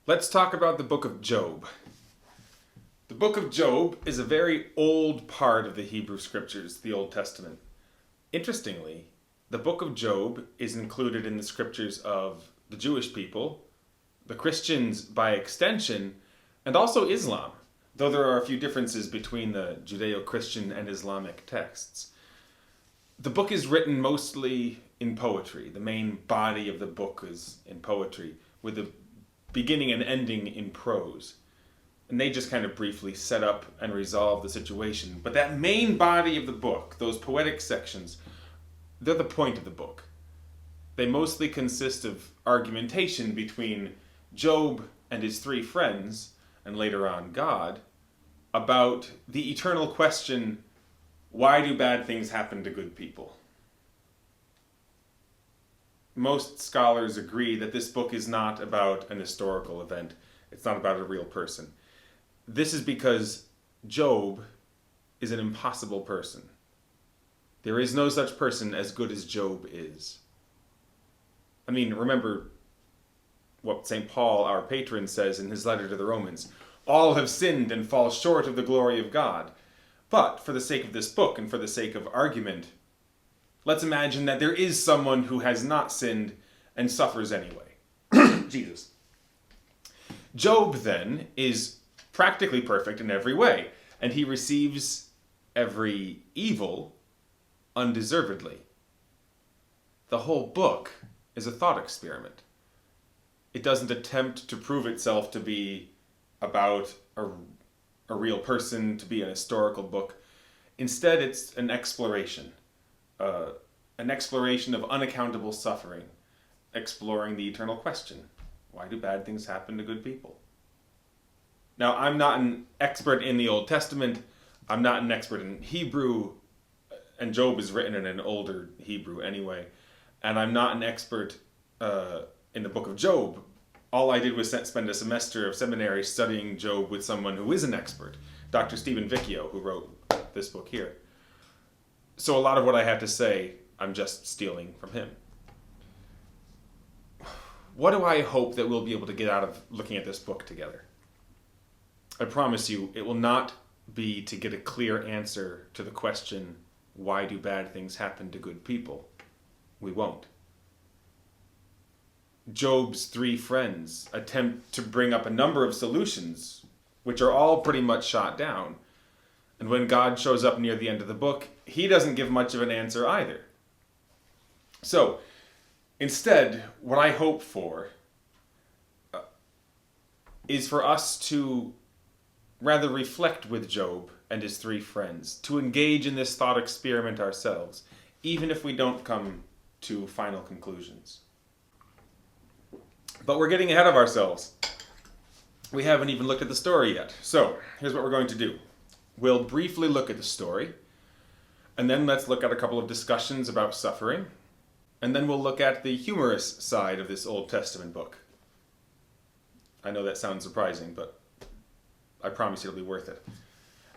Let's talk about the book of Job. The book of Job is a very old part of the Hebrew scriptures, the Old Testament. Interestingly, the book of Job is included in the scriptures of the Jewish people, the Christians by extension, and also Islam, though there are a few differences between the Judeo-Christian and Islamic texts. The book is written mostly in poetry. The main body of the book is in poetry, with the beginning and ending in prose. And they just kind of briefly set up and resolve the situation. But that main body of the book, those poetic sections, they're the point of the book. They mostly consist of argumentation between Job and his three friends, and later on God, about the eternal question, why do bad things happen to good people? Most scholars agree that this book is not about an historical event. It's not about a real person. This is because Job is an impossible person. There is no such person as good as Job is. I mean, remember what St. Paul, our patron, says in his letter to the Romans. All have sinned and fall short of the glory of God. But for the sake of this book and for the sake of argument, let's imagine that there is someone who has not sinned and suffers anyway. Jesus. Job, then, is practically perfect in every way, and he receives every evil undeservedly. The whole book is a thought experiment. It doesn't attempt to prove itself to be about a real person, to be an historical book. Instead, it's an exploration of unaccountable suffering, exploring the eternal question, why do bad things happen to good people? Now, I'm not an expert in the Old Testament, I'm not an expert in Hebrew, and Job is written in an older Hebrew anyway, and I'm not an expert in the book of Job. All I did was spend a semester of seminary studying Job with someone who is an expert, Dr. Stephen Vicchio, who wrote this book here. So a lot of what I have to say, I'm just stealing from him. What do I hope that we'll be able to get out of looking at this book together? I promise you, it will not be to get a clear answer to the question, why do bad things happen to good people? We won't. Job's three friends attempt to bring up a number of solutions, which are all pretty much shot down. And when God shows up near the end of the book, he doesn't give much of an answer either. So, instead, what I hope for is for us to rather reflect with Job and his three friends, to engage in this thought experiment ourselves, even if we don't come to final conclusions. But we're getting ahead of ourselves. We haven't even looked at the story yet. So, here's what we're going to do. We'll briefly look at the story, and then let's look at a couple of discussions about suffering, and then we'll look at the humorous side of this Old Testament book. I know that sounds surprising, but I promise it'll be worth it.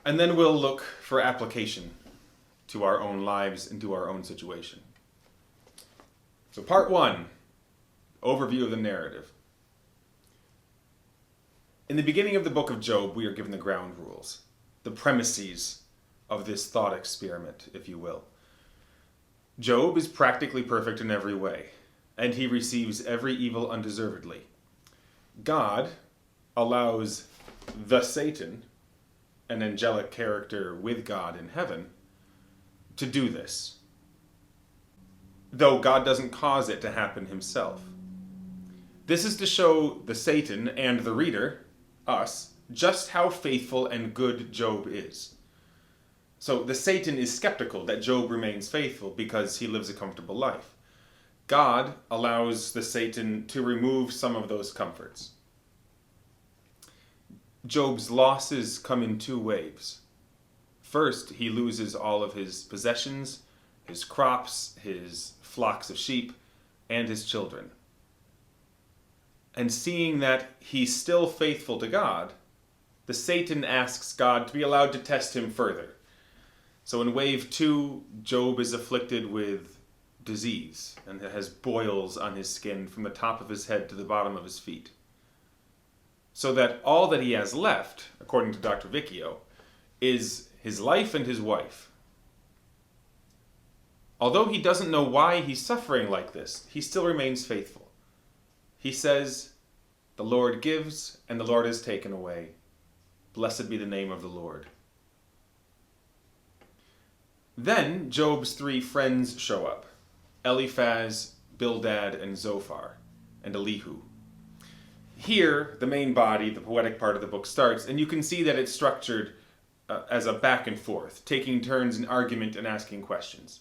And then we'll look for application to our own lives and to our own situation. So part 1, overview of the narrative. In the beginning of the book of Job, we are given the ground rules, the premises of this thought experiment, if you will. Job is practically perfect in every way, and he receives every evil undeservedly. God allows the Satan, an angelic character with God in heaven, to do this, though God doesn't cause it to happen himself. This is to show the Satan and the reader, us, just how faithful and good Job is. So the Satan is skeptical that Job remains faithful because he lives a comfortable life. God allows the Satan to remove some of those comforts. Job's losses come in 2 waves. First, he loses all of his possessions, his crops, his flocks of sheep, and his children. And seeing that he's still faithful to God, the Satan asks God to be allowed to test him further. So in wave 2, Job is afflicted with disease and has boils on his skin from the top of his head to the bottom of his feet. so that all that he has left, according to Dr. Vicchio, is his life and his wife. Although he doesn't know why he's suffering like this, he still remains faithful. He says, "The Lord gives, and the Lord has taken away. Blessed be the name of the Lord." Then Job's 3 friends show up: Eliphaz, Bildad, and Zophar, and Elihu. Here, the main body, the poetic part of the book starts, and you can see that it's structured as a back and forth, taking turns in argument and asking questions.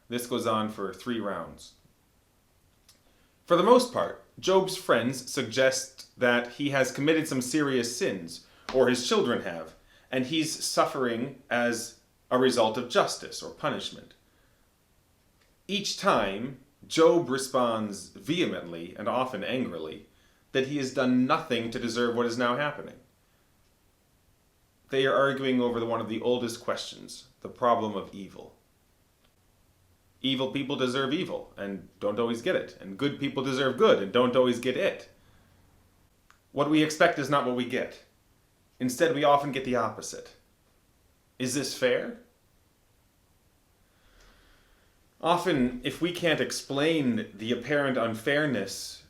This goes on for 3 rounds. For the most part, Job's friends suggest that he has committed some serious sins, or his children have, and he's suffering as a result of justice or punishment. Each time, Job responds vehemently and often angrily that he has done nothing to deserve what is now happening. They are arguing over one of the oldest questions, the problem of evil. Evil people deserve evil and don't always get it, and good people deserve good and don't always get it. What we expect is not what we get. Instead, we often get the opposite. Is this fair? Often, if we can't explain the apparent unfairness,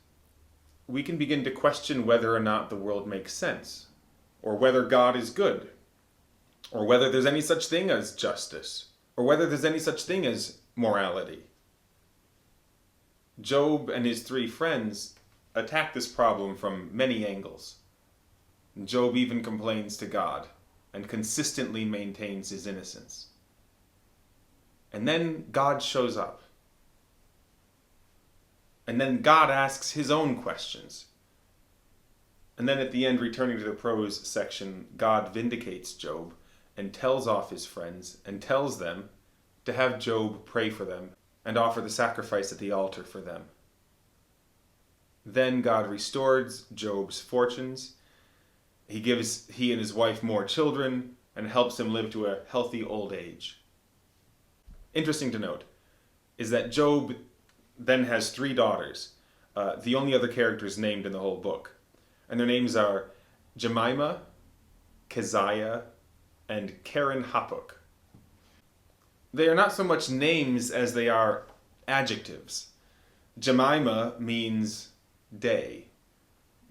we can begin to question whether or not the world makes sense, or whether God is good, or whether there's any such thing as justice, or whether there's any such thing as morality. Job and his 3 friends attack this problem from many angles. Job even complains to God and consistently maintains his innocence. And then God shows up. And then God asks his own questions. And then at the end, returning to the prose section, God vindicates Job and tells off his friends and tells them to have Job pray for them and offer the sacrifice at the altar for them. Then God restores Job's fortunes. He gives he and his wife more children and helps him live to a healthy old age. Interesting to note is that Job then has 3 daughters, the only other characters named in the whole book. And their names are Jemima, Keziah, and Karen Hapuk. They are not so much names as they are adjectives. Jemima means day.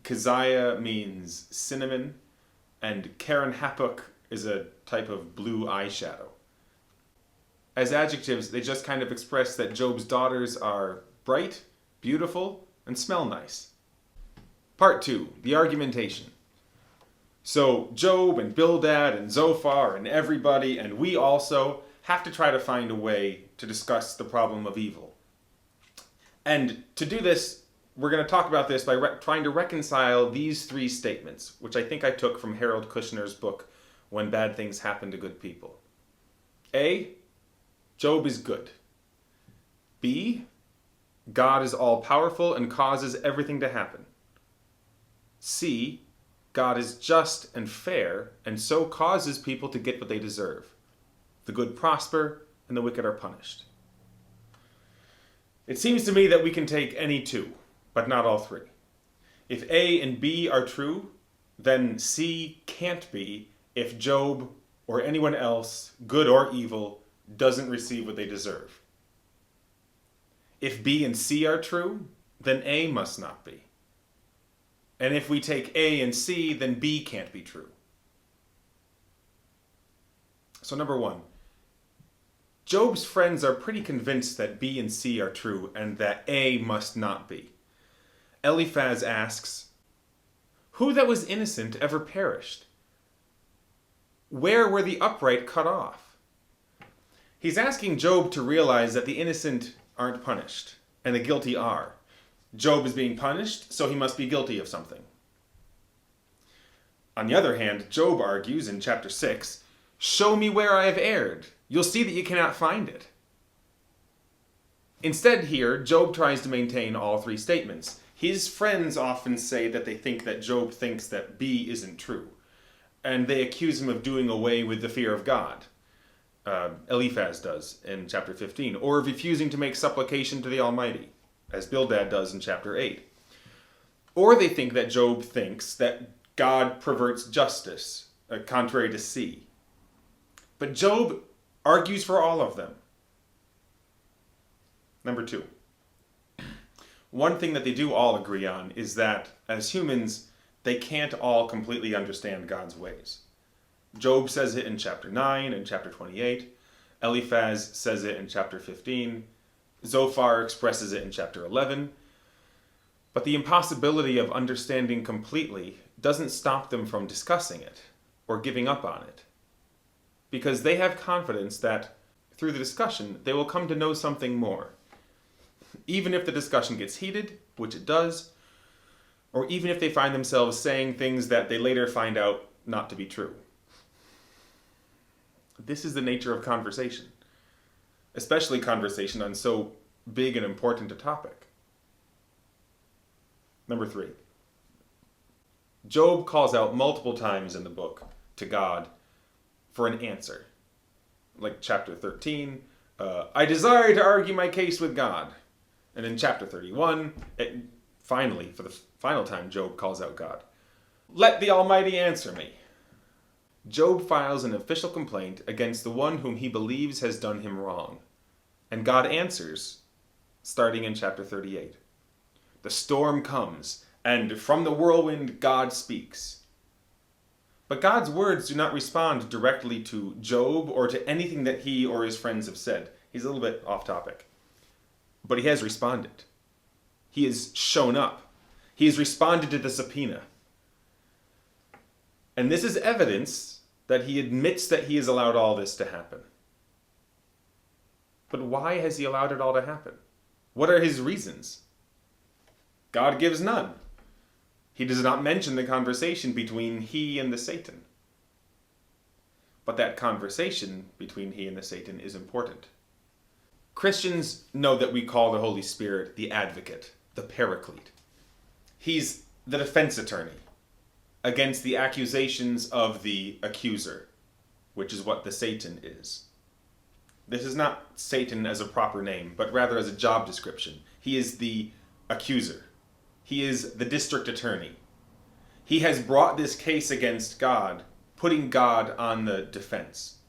Keziah means cinnamon. And Karen Hapuk is a type of blue eyeshadow. As adjectives, they just kind of express that Job's daughters are bright, beautiful, and smell nice. Part 2, the argumentation. So Job and Bildad and Zophar and everybody, and we also, have to try to find a way to discuss the problem of evil. And to do this, we're going to talk about this by trying to reconcile these 3 statements, which I think I took from Harold Kushner's book, When Bad Things Happen to Good People. A, Job is good. B, God is all-powerful and causes everything to happen. C, God is just and fair and so causes people to get what they deserve. The good prosper, and the wicked are punished. It seems to me that we can take any 2, but not all 3. If A and B are true, then C can't be if Job or anyone else, good or evil, doesn't receive what they deserve. If B and C are true, then A must not be. And if we take A and C, then B can't be true. So number 1. Job's friends are pretty convinced that B and C are true and that A must not be. Eliphaz asks, "Who that was innocent ever perished? Where were the upright cut off?" He's asking Job to realize that the innocent aren't punished and the guilty are. Job is being punished, so he must be guilty of something. On the other hand, Job argues in chapter 6, "Show me where I have erred. You'll see that you cannot find it." Instead here, Job tries to maintain all 3 statements. His friends often say that they think that Job thinks that B isn't true, and they accuse him of doing away with the fear of God. Eliphaz does in chapter 15, or of refusing to make supplication to the Almighty, as Bildad does in chapter 8. Or they think that Job thinks that God perverts justice, contrary to C. But Job argues for all of them. Number 2. One thing that they do all agree on is that, as humans, they can't all completely understand God's ways. Job says it in chapter 9 and chapter 28. Eliphaz says it in chapter 15. Zophar expresses it in chapter 11. But the impossibility of understanding completely doesn't stop them from discussing it or giving up on it. Because they have confidence that, through the discussion, they will come to know something more. Even if the discussion gets heated, which it does, or even if they find themselves saying things that they later find out not to be true. This is the nature of conversation, especially conversation on so big and important a topic. Number 3. Job calls out multiple times in the book to God for an answer. Like chapter 13, I desire to argue my case with God. And in chapter 31, finally, for the final time, Job calls out God. Let the Almighty answer me. Job files an official complaint against the one whom he believes has done him wrong. And God answers, starting in chapter 38. The storm comes, and from the whirlwind God speaks. But God's words do not respond directly to Job or to anything that he or his friends have said. He's a little bit off topic. But he has responded. He has shown up. He has responded to the subpoena. And this is evidence that he admits that he has allowed all this to happen. But why has he allowed it all to happen? What are his reasons? God gives none. He does not mention the conversation between he and the Satan. But that conversation between he and the Satan is important. Christians know that we call the Holy Spirit the advocate, the paraclete. He's the defense attorney against the accusations of the accuser, which is what the Satan is. This is not Satan as a proper name, but rather as a job description. He is the accuser. He is the district attorney. He has brought this case against God, putting God on the defense.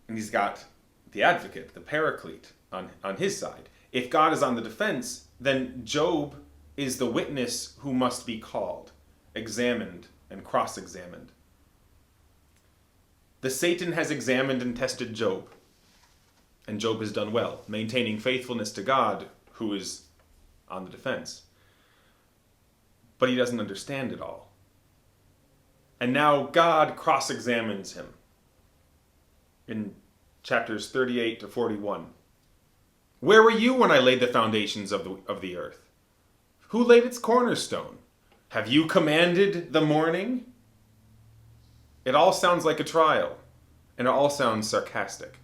And he's got the advocate, the paraclete, on his side. If God is on the defense, then Job is the witness who must be called, examined, and cross-examined. The Satan has examined and tested Job, and Job has done well, maintaining faithfulness to God, who is on the defense. But he doesn't understand it all. And now God cross-examines him in chapters 38 to 41. Where were you when I laid the foundations of the earth? Who laid its cornerstone? Have you commanded the morning? It all sounds like a trial, and it all sounds sarcastic.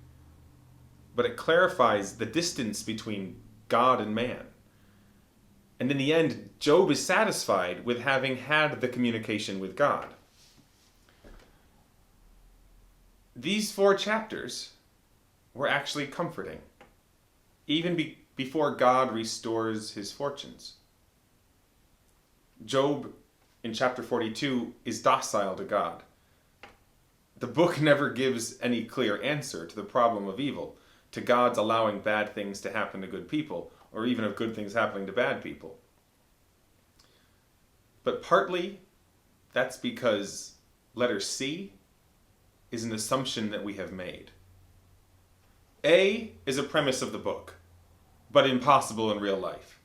But it clarifies the distance between God and man. And in the end, Job is satisfied with having had the communication with God. These 4 chapters were actually comforting, even before God restores his fortunes. Job, in chapter 42, is docile to God. The book never gives any clear answer to the problem of evil, to God's allowing bad things to happen to good people, or even of good things happening to bad people. But partly, that's because letter C is an assumption that we have made. A is a premise of the book, but impossible in real life.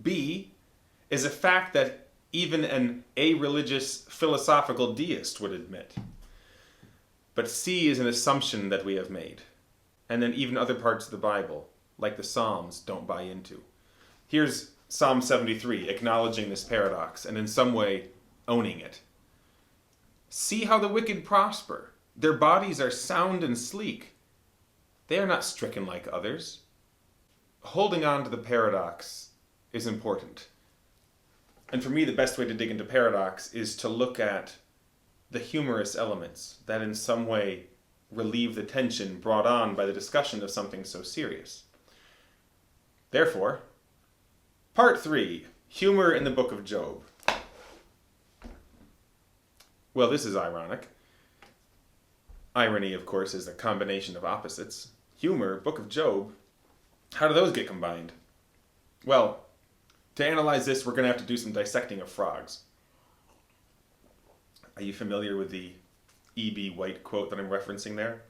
B is a fact that even an a-religious philosophical deist would admit. But C is an assumption that we have made, and then even other parts of the Bible, like the Psalms, don't buy into. Here's Psalm 73, acknowledging this paradox, and in some way, owning it. See how the wicked prosper. Their bodies are sound and sleek. They are not stricken like others. Holding on to the paradox is important. And for me, the best way to dig into paradox is to look at the humorous elements that in some way relieve the tension brought on by the discussion of something so serious. Therefore, Part 3, Humor in the Book of Job. Well, this is ironic. Irony, of course, is a combination of opposites. Humor, Book of Job, how do those get combined? Well, to analyze this, we're going to have to do some dissecting of frogs. Are you familiar with the E.B. White quote that I'm referencing there?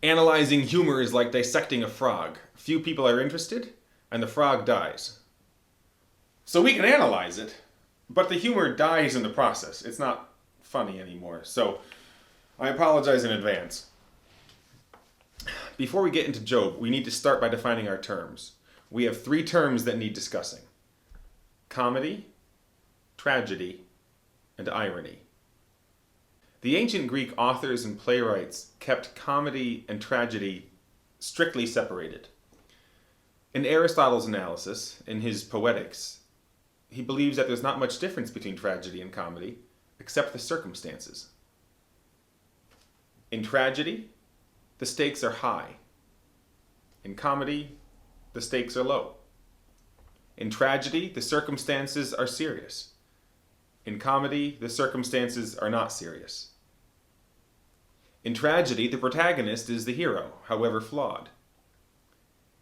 Analyzing humor is like dissecting a frog. Few people are interested, and the frog dies. So we can analyze it, but the humor dies in the process. It's not funny anymore. So I apologize in advance. Before we get into Job, we need to start by defining our terms. We have 3 terms that need discussing: comedy, tragedy, and irony. The ancient Greek authors and playwrights kept comedy and tragedy strictly separated. In Aristotle's analysis, in his Poetics, he believes that there's not much difference between tragedy and comedy, except the circumstances. In tragedy, the stakes are high. In comedy, the stakes are low. In tragedy, the circumstances are serious. In comedy, the circumstances are not serious. In tragedy, the protagonist is the hero, however flawed.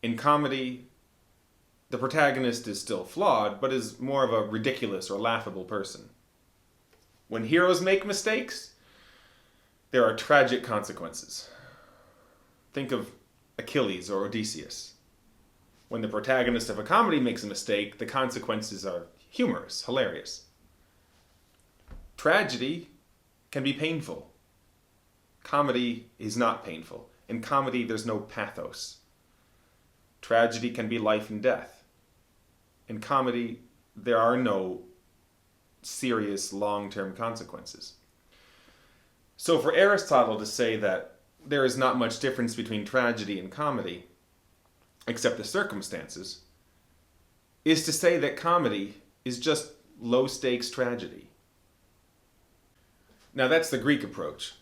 In comedy, the protagonist is still flawed, but is more of a ridiculous or laughable person. When heroes make mistakes, there are tragic consequences. Think of Achilles or Odysseus. When the protagonist of a comedy makes a mistake, the consequences are humorous, hilarious. Tragedy can be painful. Comedy is not painful. In comedy, there's no pathos. Tragedy can be life and death. In comedy, there are no serious long-term consequences. So for Aristotle to say that there is not much difference between tragedy and comedy, except the circumstances, is to say that comedy is just low-stakes tragedy. Now that's the Greek approach,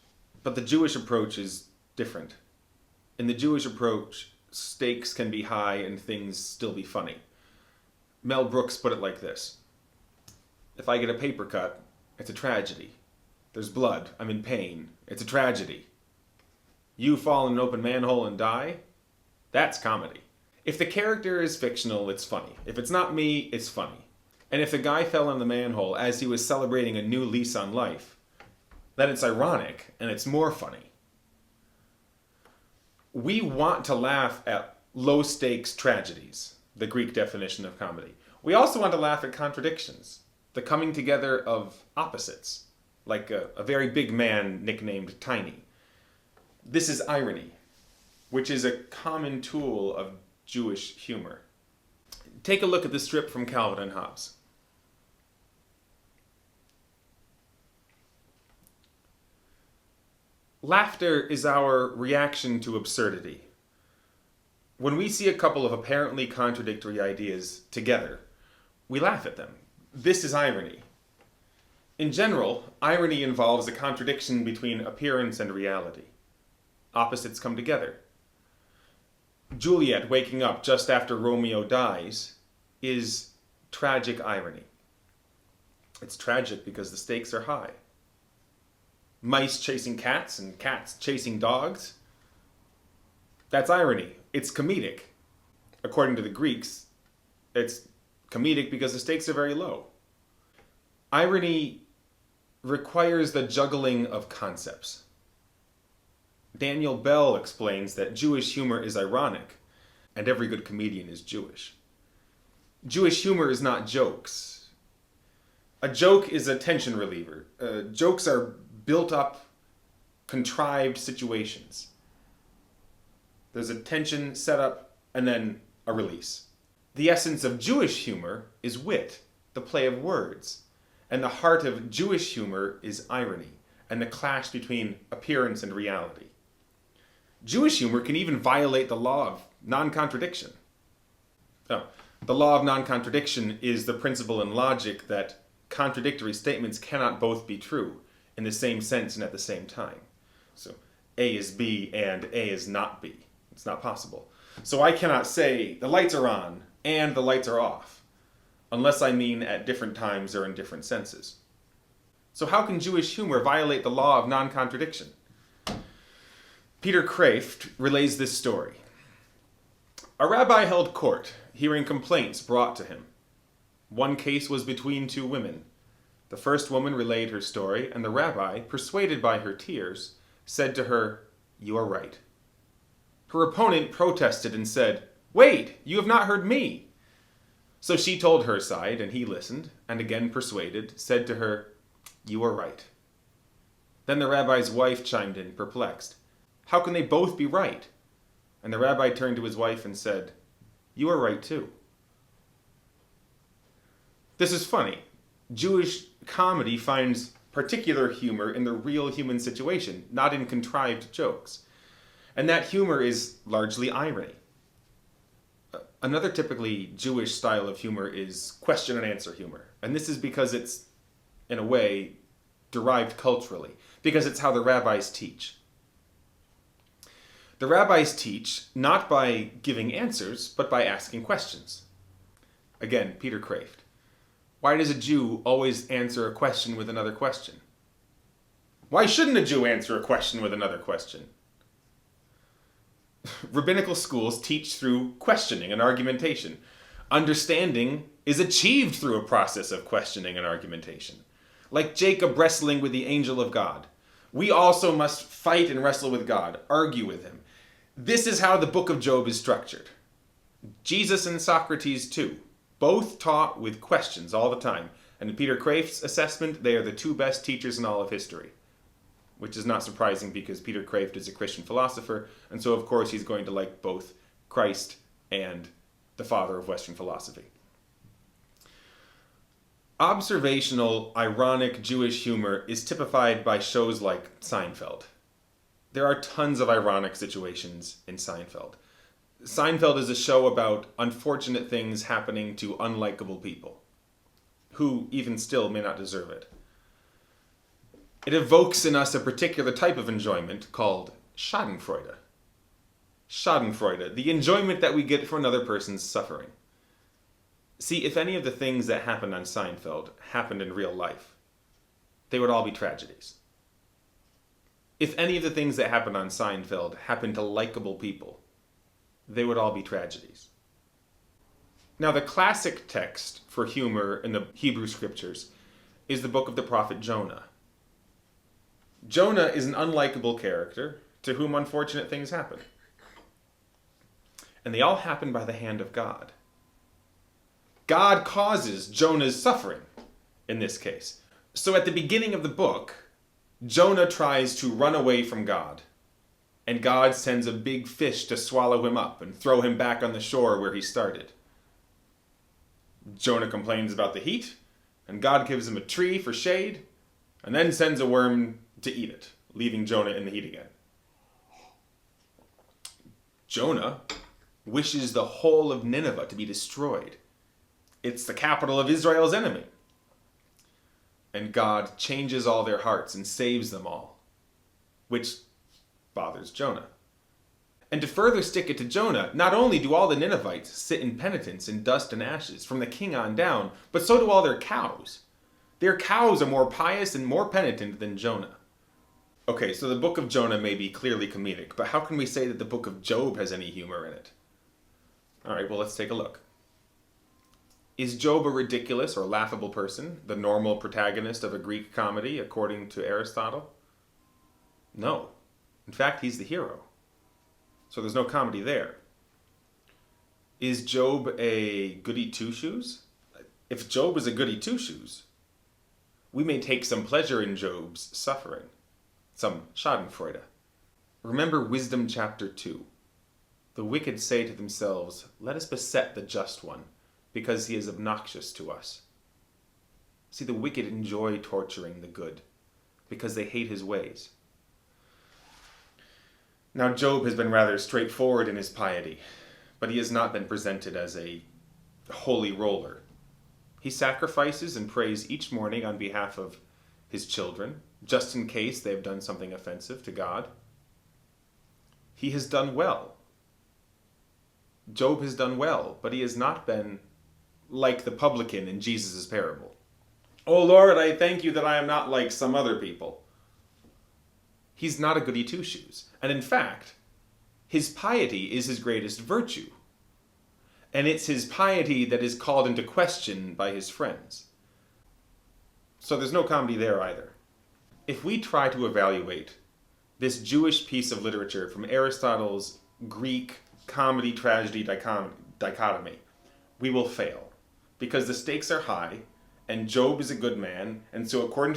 but the Jewish approach is different. In the Jewish approach, stakes can be high and things still be funny. Mel Brooks put it like this: if I get a paper cut, it's a tragedy. There's blood, I'm in pain, it's a tragedy. You fall in an open manhole and die, that's comedy. If the character is fictional, it's funny. If it's not me, it's funny. And if the guy fell in the manhole as he was celebrating a new lease on life, then it's ironic and it's more funny. We want to laugh at low-stakes tragedies, the Greek definition of comedy. We also want to laugh at contradictions, the coming together of opposites, like a very big man nicknamed Tiny. This is irony, which is a common tool of Jewish humor. Take a look at the strip from Calvin and Hobbes. Laughter is our reaction to absurdity. When we see a couple of apparently contradictory ideas together, we laugh at them. This is irony. In general, irony involves a contradiction between appearance and reality. Opposites come together. Juliet waking up just after Romeo dies is tragic irony. It's tragic because the stakes are high. Mice chasing cats and cats chasing dogs. That's irony. It's comedic. According to the Greeks, it's comedic because the stakes are very low. Irony requires the juggling of concepts. Daniel Bell explains that Jewish humor is ironic, and every good comedian is Jewish. Jewish humor is not jokes. A joke is a tension reliever. Jokes are built-up, contrived situations. There's a tension set up, and then a release. The essence of Jewish humor is wit, the play of words. And the heart of Jewish humor is irony, and the clash between appearance and reality. Jewish humor can even violate the law of non-contradiction. The law of non-contradiction is the principle in logic that contradictory statements cannot both be true in the same sense and at the same time. So A is B and A is not B. It's not possible. So I cannot say the lights are on and the lights are off, unless I mean at different times or in different senses. So how can Jewish humor violate the law of non-contradiction? Peter Kraft relays this story. A rabbi held court, hearing complaints brought to him. One case was between two women. The first woman relayed her story, and the rabbi, persuaded by her tears, said to her, "You are right." Her opponent protested and said, "Wait, you have not heard me." So she told her side, and he listened, and again persuaded, said to her, "You are right." Then the rabbi's wife chimed in, perplexed. How can they both be right? And the rabbi turned to his wife and said, "You are right too." This is funny. Jewish comedy finds particular humor in the real human situation, not in contrived jokes. And that humor is largely irony. Another typically Jewish style of humor is question and answer humor. And this is because it's, in a way, derived culturally, because it's how the rabbis teach. The rabbis teach not by giving answers, but by asking questions. Again, Peter Kraft. Why does a Jew always answer a question with another question? Why shouldn't a Jew answer a question with another question? Rabbinical schools teach through questioning and argumentation. Understanding is achieved through a process of questioning and argumentation. Like Jacob wrestling with the angel of God, we also must fight and wrestle with God, argue with him. This is how the book of Job is structured. Jesus and Socrates too, both taught with questions all the time. And in Peter Kraft's assessment, they are the two best teachers in all of history. Which is not surprising because Peter Kraft is a Christian philosopher, and so of course he's going to like both Christ and the father of Western philosophy. Observational, ironic Jewish humor is typified by shows like Seinfeld. There are tons of ironic situations in Seinfeld. Seinfeld is a show about unfortunate things happening to unlikable people, who even still may not deserve it. It evokes in us a particular type of enjoyment called Schadenfreude. Schadenfreude, the enjoyment that we get from another person's suffering. See, if any of the things that happened on Seinfeld happened in real life, they would all be tragedies. If any of the things that happened on Seinfeld happened to likable people, they would all be tragedies. Now, the classic text for humor in the Hebrew scriptures is the book of the prophet Jonah. Jonah is an unlikable character to whom unfortunate things happen. And they all happen by the hand of God. God causes Jonah's suffering in this case. So at the beginning of the book, Jonah tries to run away from God. And God sends a big fish to swallow him up and throw him back on the shore where he started. Jonah complains about the heat, and God gives him a tree for shade, and then sends a worm to eat it, leaving Jonah in the heat again. Jonah wishes the whole of Nineveh to be destroyed. It's the capital of Israel's enemy. And God changes all their hearts and saves them all, which bothers Jonah. And to further stick it to Jonah, not only do all the Ninevites sit in penitence in dust and ashes from the king on down, but so do all their cows. Their cows are more pious and more penitent than Jonah. Okay, so the book of Jonah may be clearly comedic, but how can we say that the book of Job has any humor in it? All right, well, let's take a look. Is Job a ridiculous or laughable person, the normal protagonist of a Greek comedy, according to Aristotle? No. In fact, he's the hero. So there's no comedy there. Is Job a goody two-shoes? If Job is a goody two-shoes, we may take some pleasure in Job's suffering, some Schadenfreude. Remember Wisdom chapter 2. The wicked say to themselves, "Let us beset the just one, because he is obnoxious to us." See, the wicked enjoy torturing the good, because they hate his ways. Now, Job has been rather straightforward in his piety, but he has not been presented as a holy roller. He sacrifices and prays each morning on behalf of his children, just in case they have done something offensive to God. He has done well. Job has done well, but he has not been like the publican in Jesus' parable. "Oh Lord, I thank you that I am not like some other people." He's not a goody two-shoes. And in fact, his piety is his greatest virtue. And it's his piety that is called into question by his friends. So there's no comedy there either. If we try to evaluate this Jewish piece of literature from Aristotle's Greek comedy tragedy dichotomy, we will fail. Because the stakes are high, and Job is a good man, and so according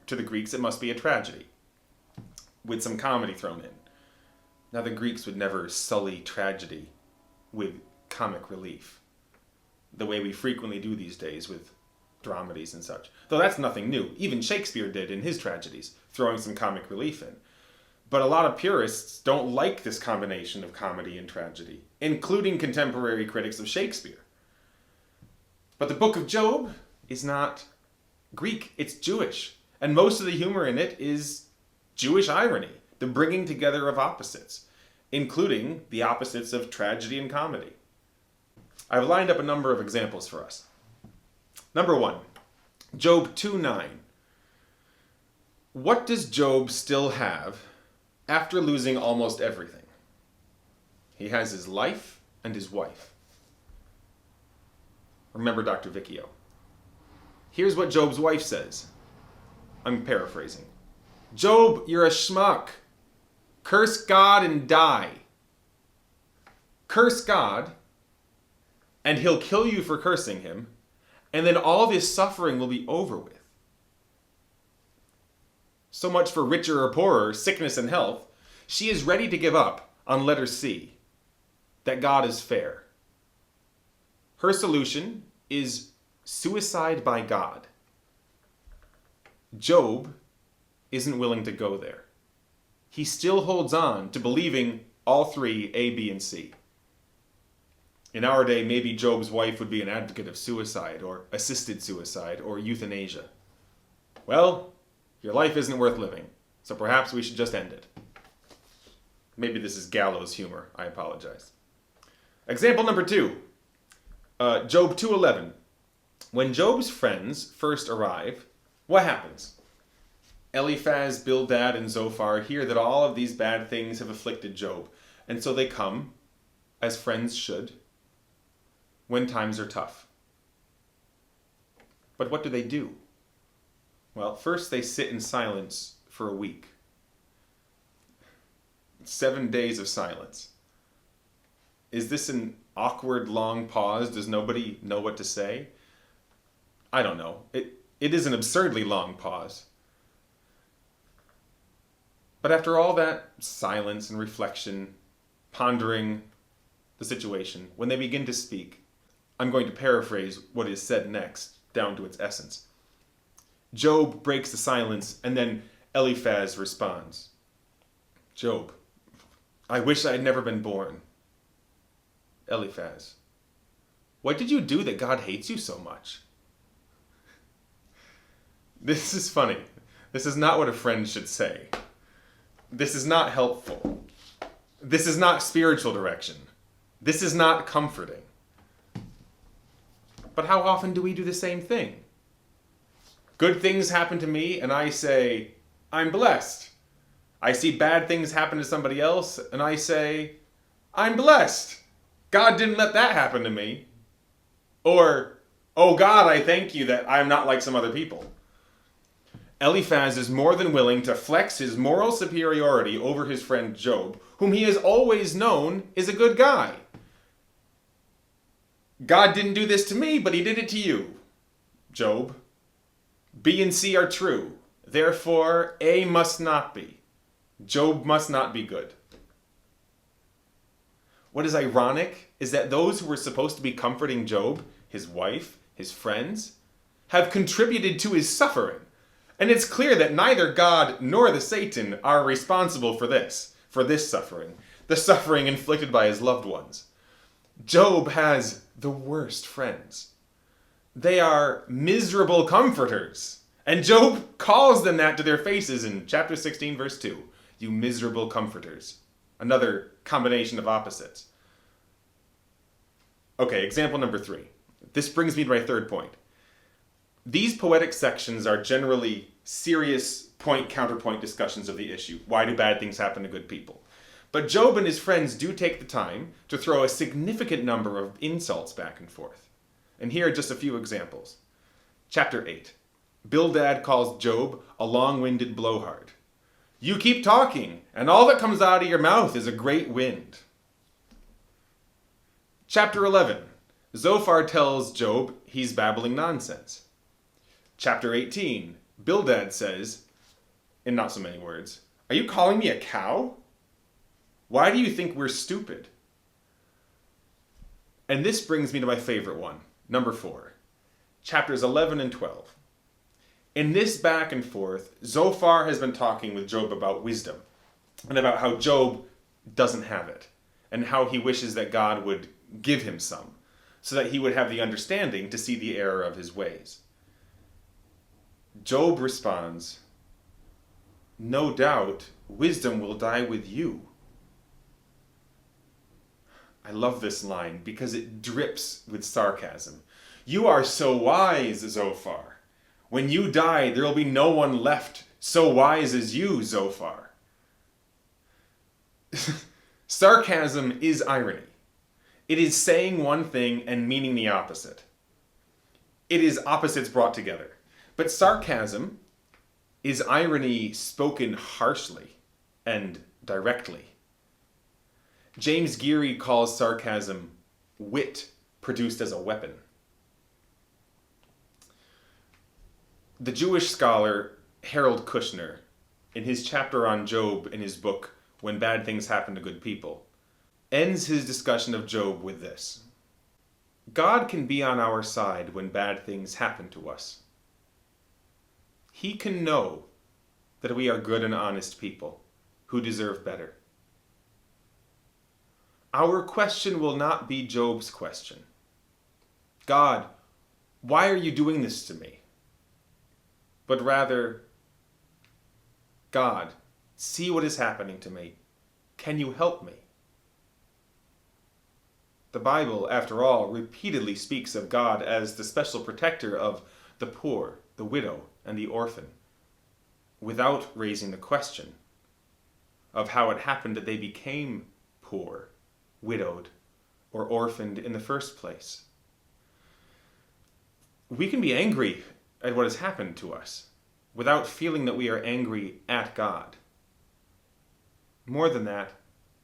to the Greeks, it must be a tragedy, with some comedy thrown in. Now the Greeks would never sully tragedy with comic relief, the way we frequently do these days with dramedies and such. Though that's nothing new. Even Shakespeare did in his tragedies, throwing some comic relief in. But a lot of purists don't like this combination of comedy and tragedy, including contemporary critics of Shakespeare. But the Book of Job is not Greek, it's Jewish. And most of the humor in it is Jewish irony, the bringing together of opposites, including the opposites of tragedy and comedy. I've lined up a number of examples for us. Number 1, Job 2:9. What does Job still have after losing almost everything? He has his life and his wife. Remember Dr. Vicchio. Here's what Job's wife says. I'm paraphrasing. "Job, you're a schmuck. Curse God and die. Curse God, and he'll kill you for cursing him, and then all this suffering will be over with." So much for richer or poorer, sickness and health. She is ready to give up on letter C, that God is fair. Her solution is suicide by God. Job isn't willing to go there. He still holds on to believing all three, A, B, and C. In our day, maybe Job's wife would be an advocate of suicide, or assisted suicide, or euthanasia. Well, your life isn't worth living, so perhaps we should just end it. Maybe this is gallows humor. I apologize. Example number 2. Job 2:11. When Job's friends first arrive, what happens? Eliphaz, Bildad, and Zophar hear that all of these bad things have afflicted Job, and so they come, as friends should, when times are tough. But what do? Well, first they sit in silence for a week. 7 days of silence. Is this an awkward long pause? Does nobody know what to say? I don't know. It is an absurdly long pause. But after all that silence and reflection, pondering the situation, when they begin to speak, I'm going to paraphrase what is said next, down to its essence. Job breaks the silence, and then Eliphaz responds. Job, I wish I had never been born. Eliphaz, what did you do that God hates you so much? This is funny. This is not what a friend should say. This is not helpful. This is not spiritual direction. This is not comforting. But how often do we do the same thing? Good things happen to me, and I say, I'm blessed. I see bad things happen to somebody else, and I say, I'm blessed. God didn't let that happen to me. Or, oh God, I thank you that I'm not like some other people. Eliphaz is more than willing to flex his moral superiority over his friend Job, whom he has always known is a good guy. God didn't do this to me, but he did it to you, Job. B and C are true. Therefore, A must not be. Job must not be good. What is ironic is that those who were supposed to be comforting Job, his wife, his friends, have contributed to his suffering. And it's clear that neither God nor the Satan are responsible for this suffering, the suffering inflicted by his loved ones. Job has the worst friends. They are miserable comforters. And Job calls them that to their faces in chapter 16, verse 2. You miserable comforters. Another combination of opposites. Okay, example number 3. This brings me to my third point. These poetic sections are generally serious point-counterpoint discussions of the issue. Why do bad things happen to good people? But Job and his friends do take the time to throw a significant number of insults back and forth. And here are just a few examples. Chapter 8. Bildad calls Job a long-winded blowhard. You keep talking, and all that comes out of your mouth is a great wind. Chapter 11. Zophar tells Job he's babbling nonsense. Chapter 18. Bildad says, in not so many words, are you calling me a cow? Why do you think we're stupid? And this brings me to my favorite one, number 4. Chapters 11 and 12. In this back and forth, Zophar has been talking with Job about wisdom and about how Job doesn't have it and how he wishes that God would give him some so that he would have the understanding to see the error of his ways. Job responds, no doubt wisdom will die with you. I love this line because it drips with sarcasm. You are so wise, Zophar. When you die, there will be no one left so wise as you, Zophar. Sarcasm is irony. It is saying one thing and meaning the opposite. It is opposites brought together. But sarcasm is irony spoken harshly and directly. James Geary calls sarcasm wit produced as a weapon. The Jewish scholar Harold Kushner, in his chapter on Job in his book, When Bad Things Happen to Good People, ends his discussion of Job with this. God can be on our side when bad things happen to us. He can know that we are good and honest people who deserve better. Our question will not be Job's question. God, why are you doing this to me? But rather, God, see what is happening to me. Can you help me? The Bible, after all, repeatedly speaks of God as the special protector of the poor, the widow, and the orphan, without raising the question of how it happened that they became poor, widowed, or orphaned in the first place. We can be angry at what has happened to us without feeling that we are angry at God. More than that,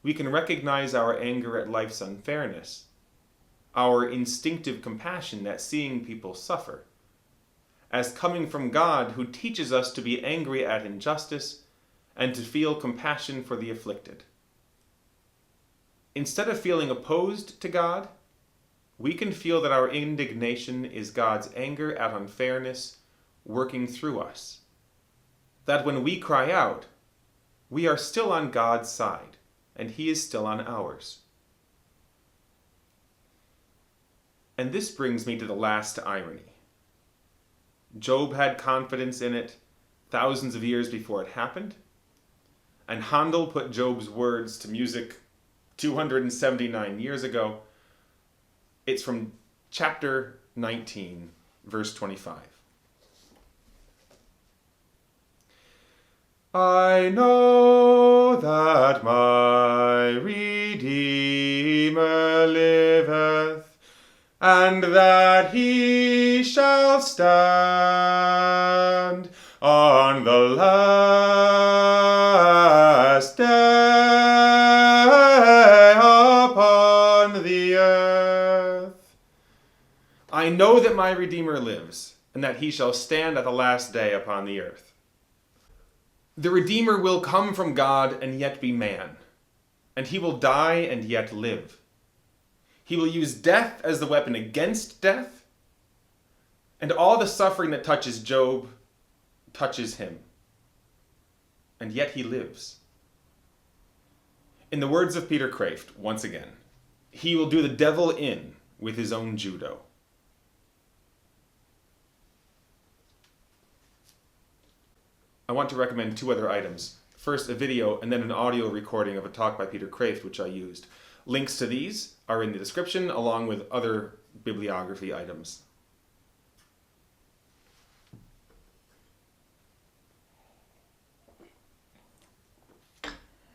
we can recognize our anger at life's unfairness, our instinctive compassion at seeing people suffer, as coming from God who teaches us to be angry at injustice and to feel compassion for the afflicted. Instead of feeling opposed to God, we can feel that our indignation is God's anger at unfairness working through us. That when we cry out, we are still on God's side, and He is still on ours. And this brings me to the last irony. Job had confidence in it thousands of years before it happened, and Handel put Job's words to music 279 years ago. It's from chapter 19, verse 25. I know that my Redeemer liveth, and that he shall stand on the last day upon the earth. I know that my Redeemer lives, and that he shall stand at the last day upon the earth. The Redeemer will come from God and yet be man, and he will die and yet live. He will use death as the weapon against death, and all the suffering that touches Job touches him, and yet he lives. In the words of Peter Kraft, once again, he will do the devil in with his own judo. I want to recommend two other items. First, a video and then an audio recording of a talk by Peter Kraft, which I used. Links to these are in the description, along with other bibliography items.